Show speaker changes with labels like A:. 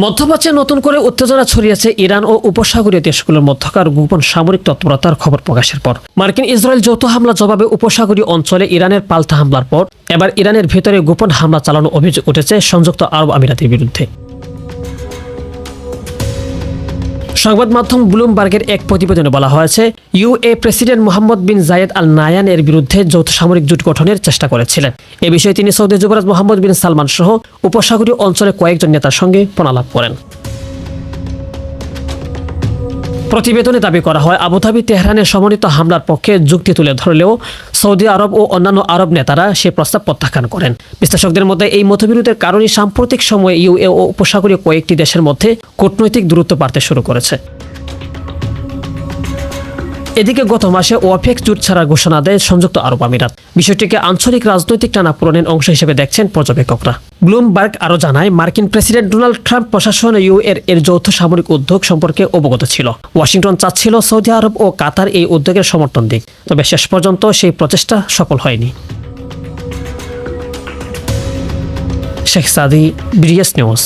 A: মধ্যপ্রাচ্যে নতুন করে উত্তেজনা ছড়িয়েছে ইরান ও উপসাগরীয় দেশগুলোর মধ্যকার গোপন সামরিক তৎপরতার খবর প্রকাশের পর। মার্কিন ইসরায়েল যৌথ হামলা জবাবে উপসাগরীয় অঞ্চলে ইরানের পাল্টা হামলার পর এবার ইরানের ভেতরে গোপন হামলা চালানোর অভিযোগ উঠেছে সংযুক্ত আরব আমিরাতের বিরুদ্ধে। সংবাদ মাধ্যম ব্লুমবার্গের এক প্রতিবেদনে বলা হয়েছে, ইউএ প্রেসিডেন্ট মোহাম্মদ বিন জায়েদ আল নায়ান এর বিরুদ্ধে যৌথ সামরিক জোট গঠনের চেষ্টা করেছিলেন। এ বিষয়ে তিনি সৌদি যুবরাজ মোহাম্মদ বিন সালমান সহ উপসাগরীয় অঞ্চলে কয়েকজন নেতার সঙ্গে ফোনালাপ করেন। প্রতিবেদনে দাবি করা হয়, আবুধাবি তেহরানের সমন্বিত হামলার পক্ষে যুক্তি তুলে ধরলেও সৌদি আরব ও অন্যান্য আরব নেতারা সে প্রস্তাব প্রত্যাখ্যান করেন। বিশ্লেষকদের মধ্যে এই মতবিরোধের কারণে সাম্প্রতিক সময়ে ইউএ ও উপসাগরীয় কয়েকটি দেশের মধ্যে কূটনৈতিক দূরত্ব বাড়তে শুরু করেছে। এদিকে গত মাসে ওপেক জোট ছাড়ার ঘোষণা দেয় সংযুক্ত আরব আমিরাত। বিষয়টিকে আঞ্চলিক রাজনৈতিক টানাপোড়েনের অংশ হিসেবে দেখছেন পর্যবেক্ষকরা। ব্লুমবার্গ আরও জানায়, মার্কিন প্রেসিডেন্ট ডোনাল্ড ট্রাম্প প্রশাসন এর যৌথ সামরিক উদ্যোগ সম্পর্কে অবগত ছিল। ওয়াশিংটন চাচ্ছিল সৌদি আরব ও কাতার এই উদ্যোগের সমর্থন দিক, তবে শেষ পর্যন্ত সেই প্রচেষ্টা সফল হয়নি। শেখ সাদি, বিডিএস নিউজ।